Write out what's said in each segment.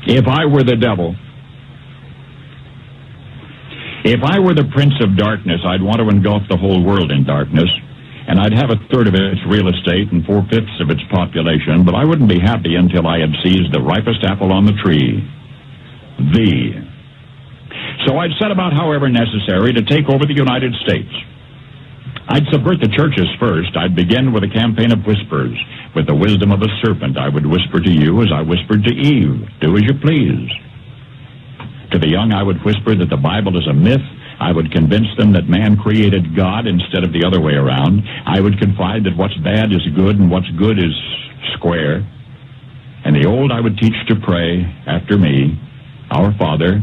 If I were the devil, if I were the prince of darkness, I'd want to engulf the whole world in darkness, and I'd have a third of its real estate and 4/5 of its population, but I wouldn't be happy until I had seized the ripest apple on the tree. So I'd set about, however necessary, to take over the United States. I'd subvert the churches first. I'd begin with a campaign of whispers. With the wisdom of a serpent, I would whisper to you as I whispered to Eve, do as you please. To the young, I would whisper that the Bible is a myth. I would convince them that man created God instead of the other way around. I would confide that what's bad is good and what's good is square. And the old I would teach to pray after me, Our Father,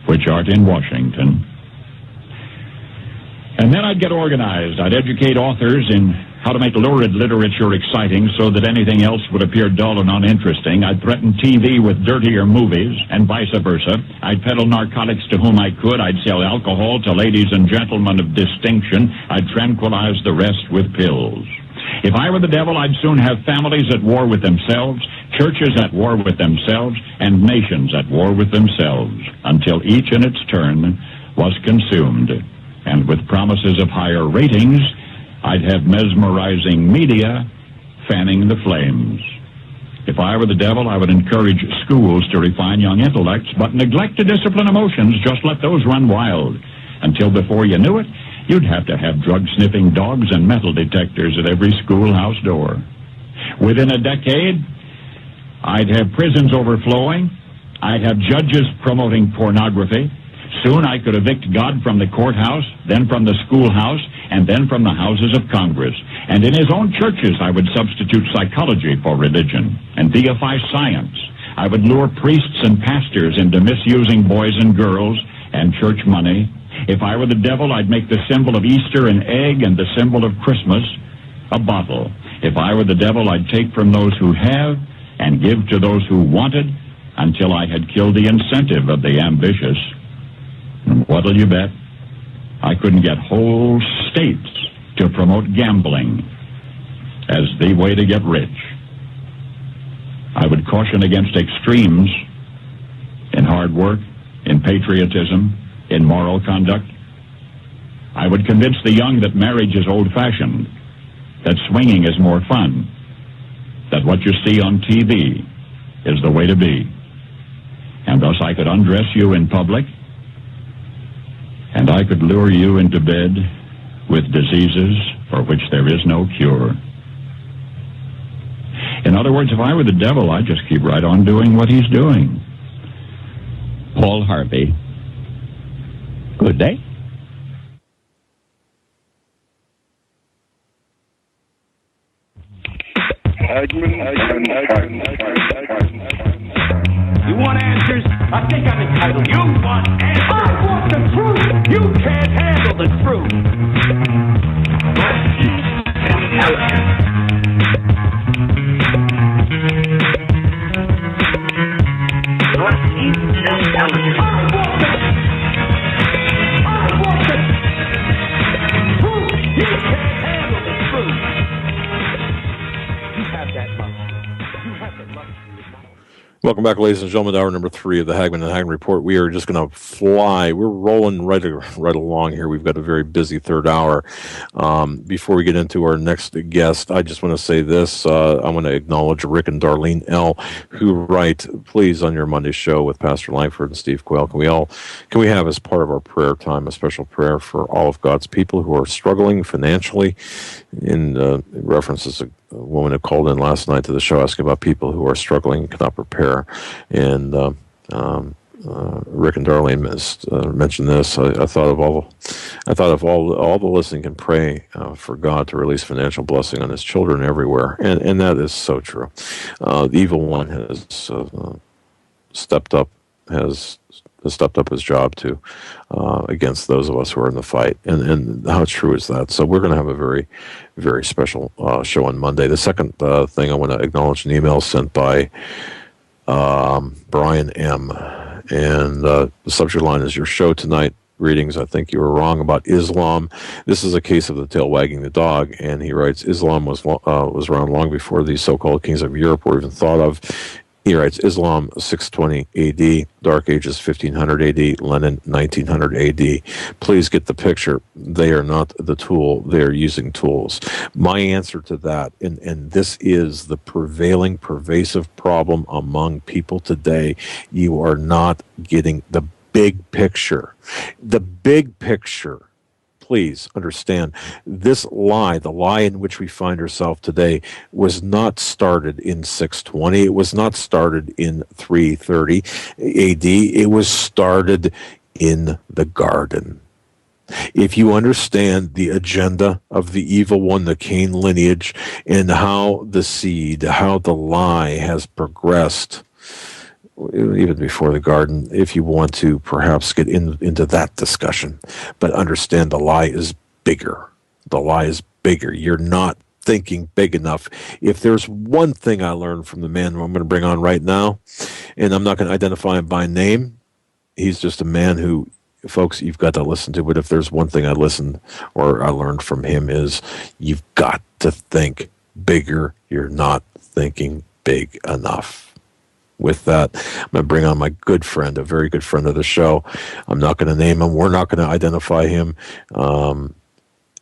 which art in Washington. And then I'd get organized. I'd educate authors in how to make lurid literature exciting so that anything else would appear dull and uninteresting. I'd threaten TV with dirtier movies, and vice versa. I'd peddle narcotics to whom I could. I'd sell alcohol to ladies and gentlemen of distinction. I'd tranquilize the rest with pills. If I were the devil, I'd soon have families at war with themselves, churches at war with themselves, and nations at war with themselves, until each in its turn was consumed. And with promises of higher ratings, I'd have mesmerizing media fanning the flames. If I were the devil, I would encourage schools to refine young intellects, but neglect to discipline emotions. Just let those run wild. Until before you knew it, you'd have to have drug-sniffing dogs and metal detectors at every schoolhouse door. Within a decade, I'd have prisons overflowing. I'd have judges promoting pornography. Soon I could evict God from the courthouse, then from the schoolhouse, and then from the houses of Congress. And in his own churches, I would substitute psychology for religion and deify science. I would lure priests and pastors into misusing boys and girls and church money. If I were the devil, I'd make the symbol of Easter an egg and the symbol of Christmas a bottle. If I were the devil, I'd take from those who have and give to those who wanted until I had killed the incentive of the ambitious. And what'll you bet? I couldn't get whole states to promote gambling as the way to get rich. I would caution against extremes in hard work, in patriotism, in moral conduct. I would convince the young that marriage is old-fashioned, that swinging is more fun, that what you see on TV is the way to be. And thus I could undress you in public, and I could lure you into bed with diseases for which there is no cure. In other words, if I were the devil, I'd just keep right on doing what he's doing. Paul Harvey. Good day. You want answers? I think I'm entitled. You want answers? I want the truth. You can't handle the truth. Northeast intelligence. I want the truth. You can't handle the truth. You have that much. You have the luxury. Welcome back, ladies and gentlemen, to hour number 3 of the Hagmann Hagmann Report. We are just going to fly. We're rolling right along here. We've got a very busy third hour. Before we get into our next guest, I just want to say this. I want to acknowledge Rick and Darlene L., who write, please, on your Monday show with Pastor Langford and Steve Quayle, can we have as part of our prayer time a special prayer for all of God's people who are struggling financially? In references to a woman who called in last night to the show asking about people who are struggling and cannot prepare. And Rick and Darlene mentioned this. I thought of all the listening can pray for God to release financial blessing on His children everywhere, and that is so true. The evil one has stepped up his job to against those of us who are in the fight, and how true is that? So we're going to have a very, very special show on Monday. The second thing I want to acknowledge an email sent by Brian M. And the subject line is, your show tonight, readings, I think you were wrong about Islam. This is a case of the tail wagging the dog. And he writes, Islam was around long before these so-called kings of Europe were even thought of. He writes, Islam 620 AD, Dark Ages 1500 AD, Lenin 1900 AD. Please get the picture. They are not the tool. They are using tools. My answer to that, and this is the prevailing, pervasive problem among people today, you are not getting the big picture. The big picture. Please understand, this lie, the lie in which we find ourselves today, was not started in 620. It was not started in 330 AD. It was started in the garden. If you understand the agenda of the evil one, the Cain lineage, and how the seed, how the lie has progressed, even before the garden, if you want to perhaps get into that discussion. But understand the lie is bigger. The lie is bigger. You're not thinking big enough. If there's one thing I learned from the man who I'm going to bring on right now, and I'm not going to identify him by name, he's just a man who, folks, you've got to listen to. But if there's one thing I listened or I learned from him is you've got to think bigger. You're not thinking big enough. With that, I'm going to bring on my good friend, a very good friend of the show. I'm not going to name him. We're not going to identify him. We're going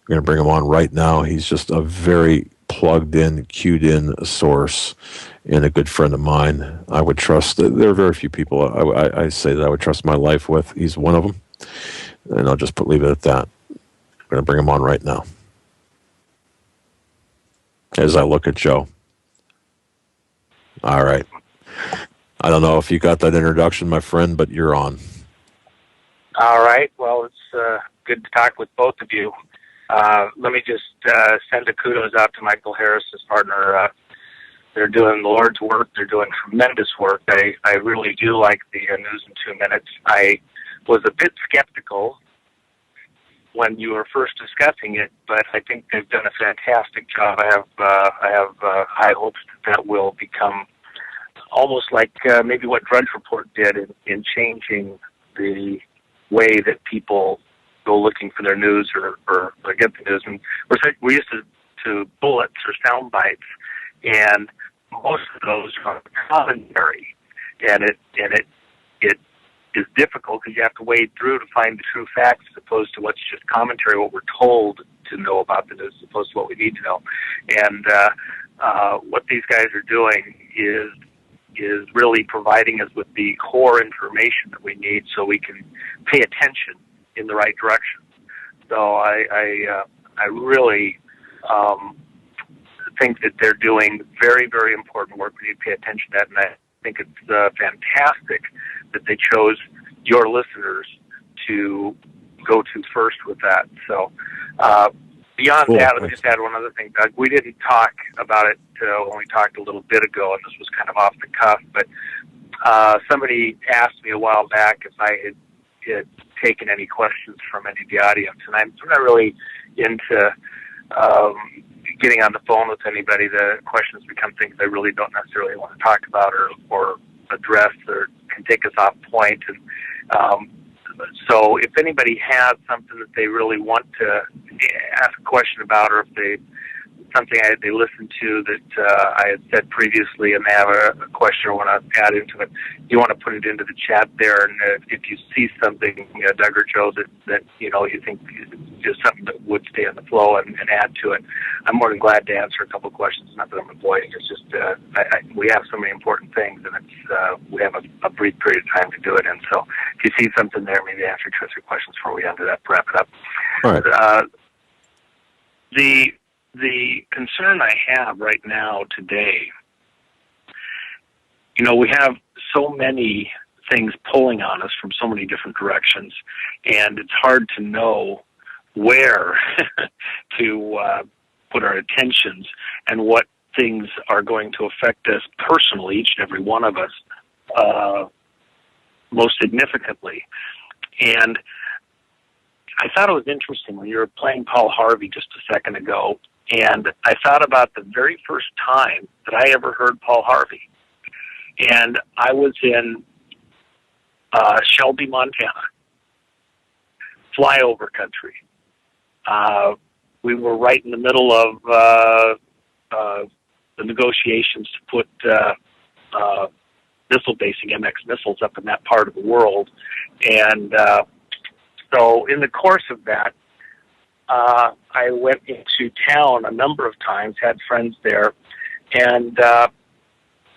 to bring him on right now. He's just a very plugged in, cued in source and a good friend of mine. I would trust. There are very few people I say that I would trust my life with. He's one of them. And I'll just leave it at that. I'm going to bring him on right now. As I look at Joe. All right. I don't know if you got that introduction, my friend, but you're on. All right. Well, it's good to talk with both of you. Let me just send a kudos out to Michael Harris, his partner. They're doing the Lord's work. They're doing tremendous work. I really do like the News in 2 Minutes. I was a bit skeptical when you were first discussing it, but I think they've done a fantastic job. I have high hopes that will become almost like maybe what Drudge Report did in changing the way that people go looking for their news or get the news. And we're used to bullets or sound bites, and most of those are commentary, and it is difficult because you have to wade through to find the true facts as opposed to what's just commentary, what we're told to know about the news as opposed to what we need to know. And what these guys are doing is really providing us with the core information that we need so we can pay attention in the right direction. So I really think that they're doing very, very important work. We need to pay attention to that, and I think it's fantastic that they chose your listeners to go to first with that. So beyond cool. that, let me just add one other thing, Doug. We didn't talk about it when we talked a little bit ago, and this was kind of off the cuff, but somebody asked me a while back if I had taken any questions from any of the audience, and I'm not really into getting on the phone with anybody. The questions become things I really don't necessarily want to talk about or address or can take us off point. And so if anybody has something that they really want to ask a question about, or if something they listened to that I had said previously and they have a question or want to add into it, you want to put it into the chat there. And if you see something, Doug or Joe, that you think is something that would stay on the flow and add to it, I'm more than glad to answer a couple of questions. Not that I'm avoiding. It's just we have so many important things, and we have a brief period of time to do it. And so if you see something there, maybe answer 2 or 3 questions before we end it up, wrap it up. All right. The concern I have right now today, we have so many things pulling on us from so many different directions, and it's hard to know where to put our attentions and what things are going to affect us personally, each and every one of us, most significantly. And I thought it was interesting when you were playing Paul Harvey just a second ago, and I thought about the very first time that I ever heard Paul Harvey. And I was in Shelby, Montana, flyover country. We were right in the middle of the negotiations to put missile basing, MX missiles, up in that part of the world. And so in the course of that, I went into town a number of times, had friends there, and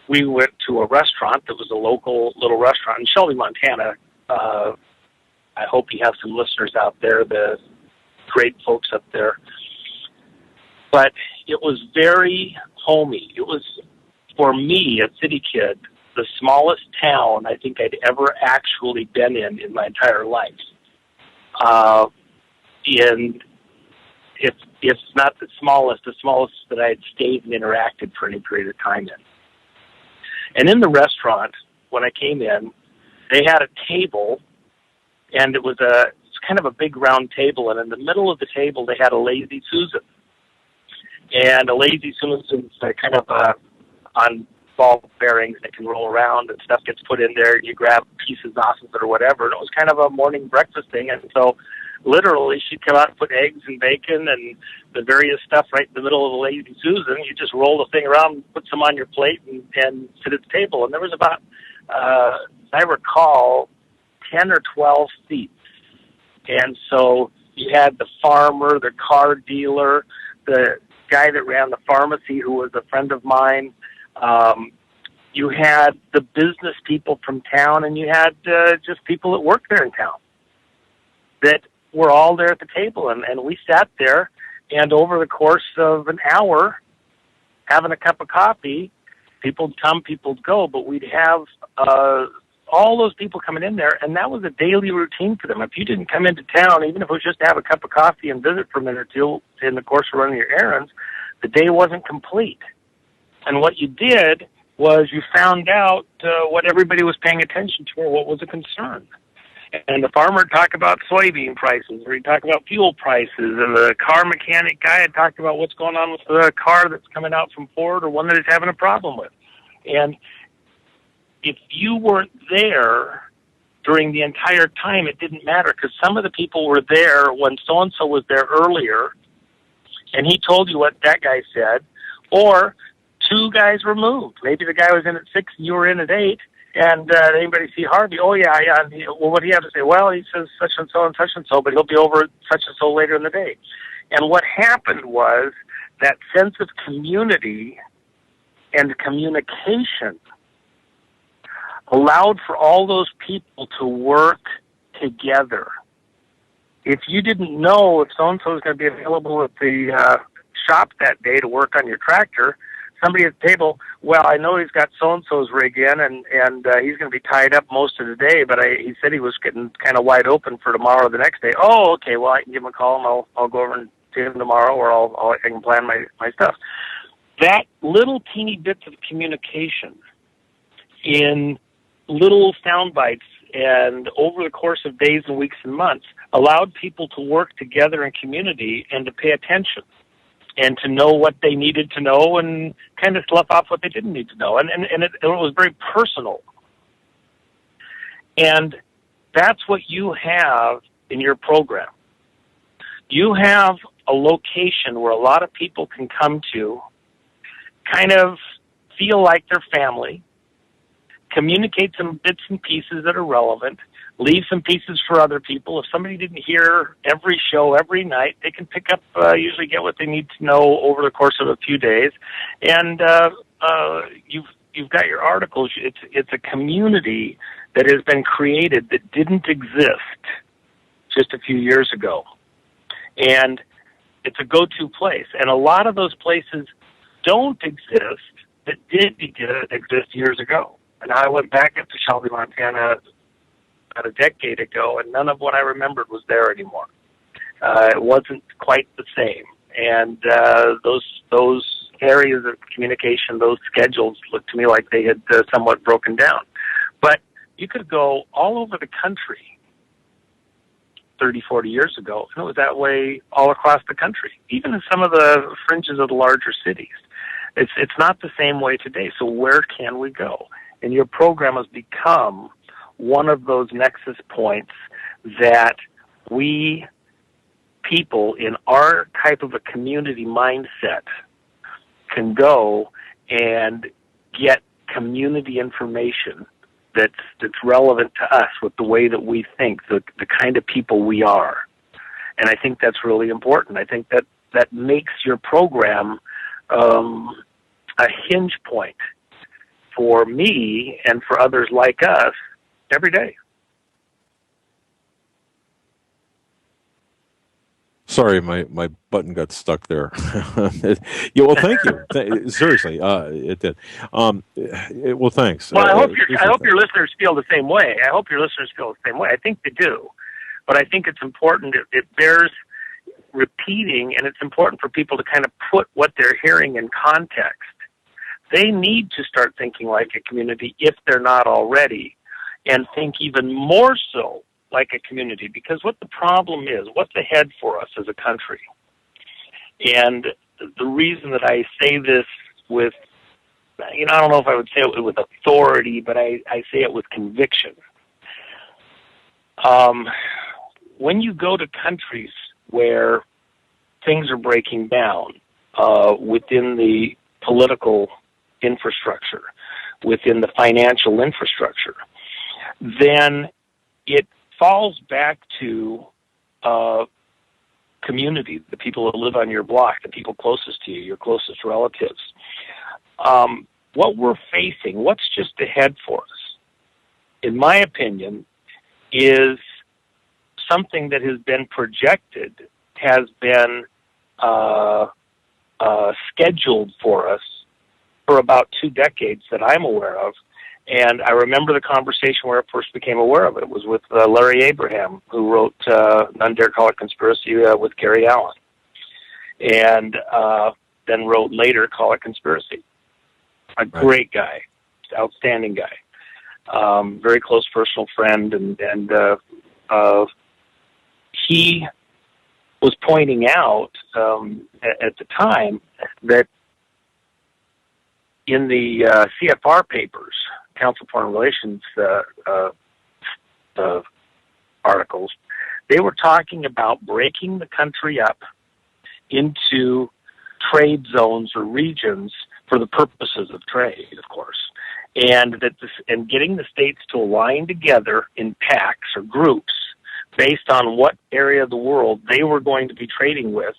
we went to a restaurant that was a local little restaurant in Shelby, Montana. I hope you have some listeners out there, the great folks up there. But it was very homey. It was, for me, a city kid, the smallest town I think I'd ever actually been in my entire life. And if not the smallest that I had stayed and interacted for any period of time in. And in the restaurant, when I came in, they had a table, and it's kind of a big round table, and in the middle of the table they had a Lazy Susan. And a Lazy Susan's kind of on ball bearings that can roll around, and stuff gets put in there, and you grab pieces off of it or whatever, and it was kind of a morning breakfast thing. And so literally she'd come out and put eggs and bacon and the various stuff right in the middle of the Lazy Susan. You just roll the thing around, put some on your plate, and sit at the table. And there was about, I recall, 10 or 12 seats. And so you had the farmer, the car dealer, the guy that ran the pharmacy who was a friend of mine. You had the business people from town, and you had just people that worked there in town that were all there at the table. And we sat there, and over the course of an hour, having a cup of coffee, people'd come, people'd go, but we'd have all those people coming in there, and that was a daily routine for them. If you didn't come into town, even if it was just to have a cup of coffee and visit for a minute or two in the course of running your errands, the day wasn't complete. And what you did was you found out what everybody was paying attention to or what was a concern. And the farmer would talk about soybean prices, or he'd talk about fuel prices, and the car mechanic guy had talked about what's going on with the car that's coming out from Ford or one that he's having a problem with. And if you weren't there during the entire time, it didn't matter, because some of the people were there when so-and-so was there earlier, and he told you what that guy said, or 2 guys removed. Maybe the guy was in at 6 and you were in at 8, and anybody see Harvey? Oh, yeah. Well, what do you have to say? Well, he says such and so, but he'll be over at such and so later in the day. And what happened was that sense of community and communication allowed for all those people to work together. If you didn't know if so-and-so was going to be available at the shop that day to work on your tractor, somebody at the table, well, I know he's got so-and-so's rig in, and he's going to be tied up most of the day, but he said he was getting kind of wide open for tomorrow or the next day. Oh, okay, well, I can give him a call, and I'll go over and see him tomorrow, or I can plan my stuff. That little teeny bits of communication in little sound bites and over the course of days and weeks and months allowed people to work together in community and to pay attention and to know what they needed to know and kind of slough off what they didn't need to know. And it was very personal. And that's what you have in your program. You have a location where a lot of people can come to, kind of feel like they're family, communicate some bits and pieces that are relevant, leave some pieces for other people. If somebody didn't hear every show every night, they can pick up, usually get what they need to know over the course of a few days. And you've got your articles. It's a community that has been created that didn't exist just a few years ago. And it's a go-to place. And a lot of those places don't exist that did exist years ago. And I went back up to Shelby, Montana about a decade ago, and none of what I remembered was there anymore. It wasn't quite the same. And those areas of communication, those schedules looked to me like they had somewhat broken down. But you could go all over the country 30, 40 years ago, and it was that way all across the country, even in some of the fringes of the larger cities. It's not the same way today. So where can we go? And your program has become one of those nexus points that we people in our type of a community mindset can go and get community information that's relevant to us with the way that we think, the kind of people we are. And I think that's really important. I think that makes your program a hinge point for me and for others like us every day. Sorry, my button got stuck there. Yeah, well, thank you. Seriously, it did. Well, thanks. Well, I hope your listeners feel the same way. I hope your listeners feel the same way. I think they do, but I think it's important. It bears repeating, and it's important for people to kind of put what they're hearing in context. They need to start thinking like a community if they're not already, and think even more so like a community, because what the problem is, what's ahead for us as a country. And the reason that I say this with, I don't know if I would say it with authority, but I say it with conviction. When you go to countries where things are breaking down within the political infrastructure, within the financial infrastructure, then it falls back to community, the people that live on your block, the people closest to you, your closest relatives. What we're facing, what's just ahead for us, in my opinion, is something that has been projected, has been scheduled for us for about 2 decades that I'm aware of. And I remember the conversation where I first became aware of it. It was with Larry Abraham, who wrote None Dare Call It Conspiracy with Gary Allen, and then wrote later Call It Conspiracy. A great guy, outstanding guy, very close personal friend, and he was pointing out at the time that in the CFR papers, Council Foreign Relations articles, they were talking about breaking the country up into trade zones or regions for the purposes of trade, of course, and getting the states to align together in pacts or groups based on what area of the world they were going to be trading with,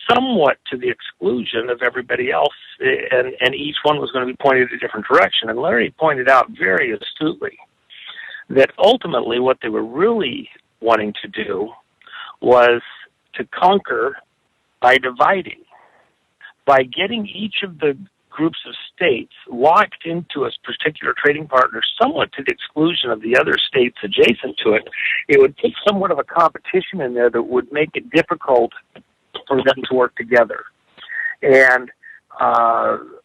somewhat to the exclusion of everybody else, and each one was going to be pointed in a different direction. And Larry pointed out very astutely that ultimately what they were really wanting to do was to conquer by dividing, by getting each of the groups of states locked into a particular trading partner somewhat to the exclusion of the other states adjacent to it. It would put somewhat of a competition in there that would make it difficult for them to work together, and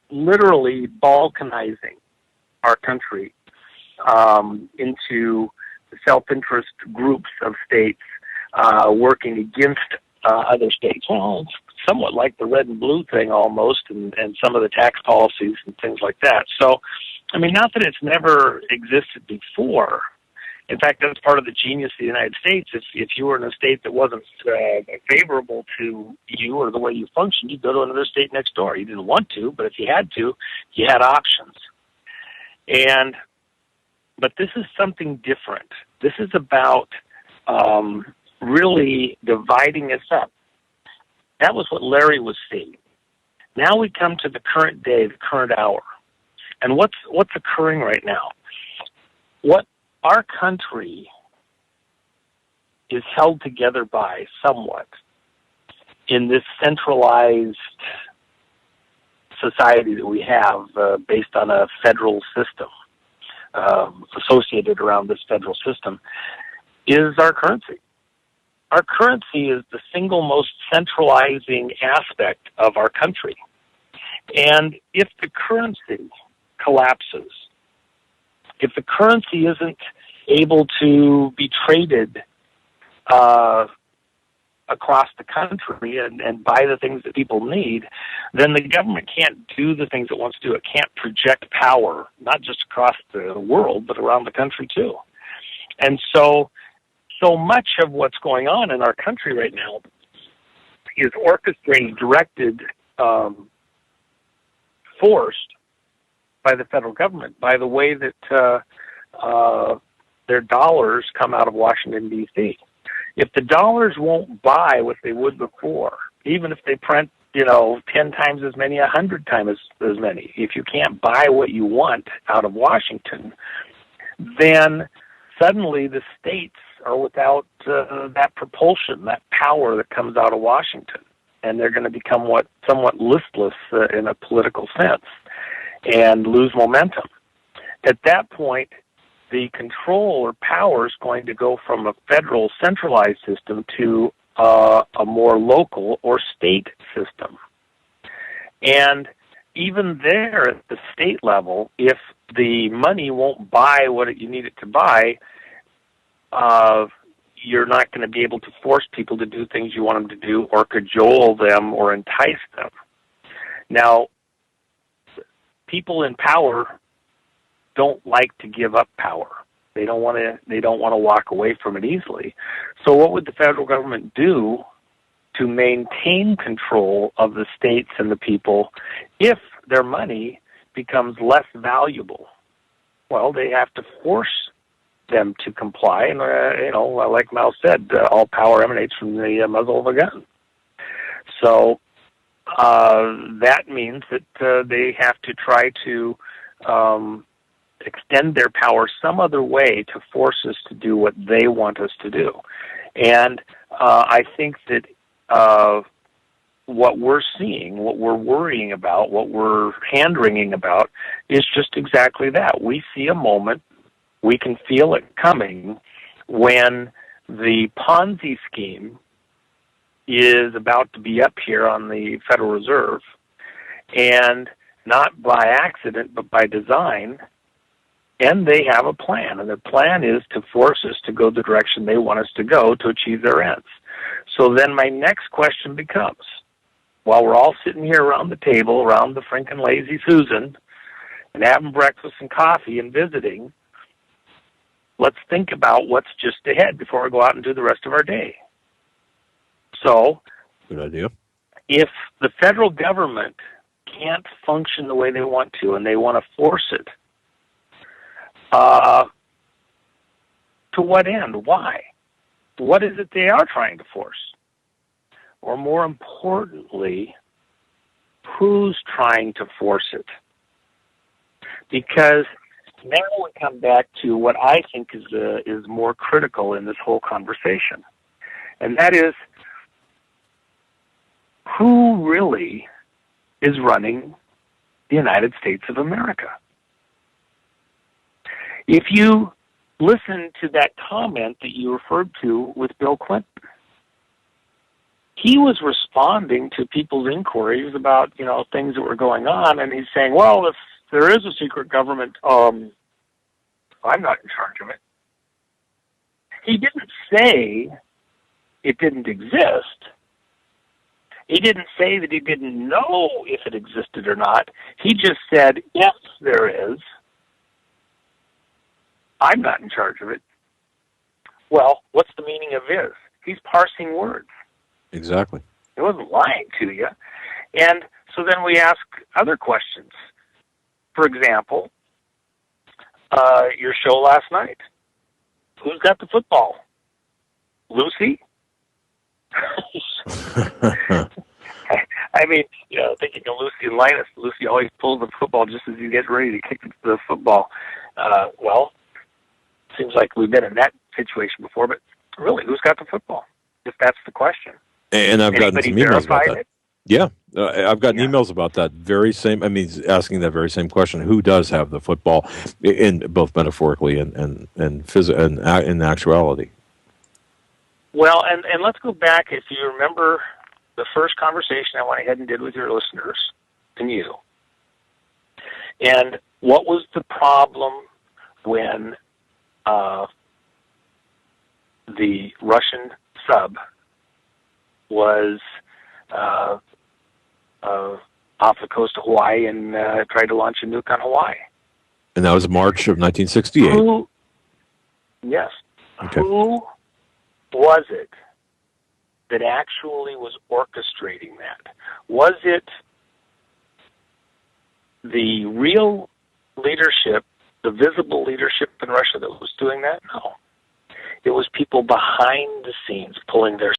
literally balkanizing our country into self-interest groups of states working against other states. Well, it's somewhat like the red and blue thing almost, and some of the tax policies and things like that. So, I mean, not that it's never existed before. In fact, that's part of the genius of the United States. If you were in a state that wasn't favorable to you or the way you functioned, you'd go to another state next door. You didn't want to, but if you had to, you had options. But this is something different. This is about really dividing us up. That was what Larry was seeing. Now we come to the current day, the current hour. And what's occurring right now? What our country is held together by somewhat in this centralized society that we have based on a federal system, associated around this federal system, is our currency. Our currency is the single most centralizing aspect of our country. And if the currency collapses, if the currency isn't able to be traded across the country and buy the things that people need, then the government can't do the things it wants to do. It can't project power, not just across the world, but around the country too. And so much of what's going on in our country right now is orchestrated, directed, forced by the federal government, by the way that their dollars come out of Washington, D.C. If the dollars won't buy what they would before, even if they print, 10 times as many, 100 times as many, if you can't buy what you want out of Washington, then suddenly the states are without that propulsion, that power that comes out of Washington, and they're going to become somewhat listless in a political sense and lose momentum. At that point, the control or power is going to go from a federal centralized system to a more local or state system. And even there at the state level, if the money won't buy what you need it to buy, you're not going to be able to force people to do things you want them to do or cajole them or entice them. Now, people in power don't like to give up power. They don't want to walk away from it easily. So what would the federal government do to maintain control of the states and the people if their money becomes less valuable? Well, they have to force them to comply. And, like Mao said, all power emanates from the muzzle of a gun. So that means that they have to try to extend their power some other way to force us to do what they want us to do. And I think that what we're seeing, what we're worrying about, what we're hand-wringing about is just exactly that. We see a moment, we can feel it coming, when the Ponzi scheme is about to be up here on the Federal Reserve, and not by accident, but by design. And they have a plan, and their plan is to force us to go the direction they want us to go to achieve their ends. So then my next question becomes, while we're all sitting here around the table, around the Franken Lazy Susan, and having breakfast and coffee and visiting, let's think about what's just ahead before we go out and do the rest of our day. So, good idea. If the federal government can't function the way they want to, and they want to force it, to what end? Why? What is it they are trying to force? Or more importantly, who's trying to force it? Because now we come back to what I think is more critical in this whole conversation, and that is, who really is running the United States of America? If you listen to that comment that you referred to with Bill Clinton, he was responding to people's inquiries about, things that were going on, and he's saying, well, if there is a secret government, I'm not in charge of it. He didn't say it didn't exist. He didn't say that he didn't know if it existed or not. He just said, yes, there is. I'm not in charge of it. Well, what's the meaning of is? He's parsing words. Exactly. He wasn't lying to you. And so then we ask other questions. For example, your show last night. Who's got the football? Lucy? I mean, thinking of Lucy and Linus, Lucy always pulls the football just as he gets ready to kick the football. Well, seems like we've been in that situation before, but really, who's got the football? If that's the question. And I've gotten some emails about that. It? Yeah, I've gotten emails about that very same. I mean, asking that very same question: who does have the football, in both metaphorically and in actuality? Well, and let's go back. If you remember the first conversation I went ahead and did with your listeners and you, and what was the problem when the Russian sub was off the coast of Hawaii and tried to launch a nuke on Hawaii? And that was March of 1968. Yes. Okay. Who was it that actually was orchestrating that? Was it the real leadership, the visible leadership in Russia that was doing that? No. It was people behind the scenes pulling their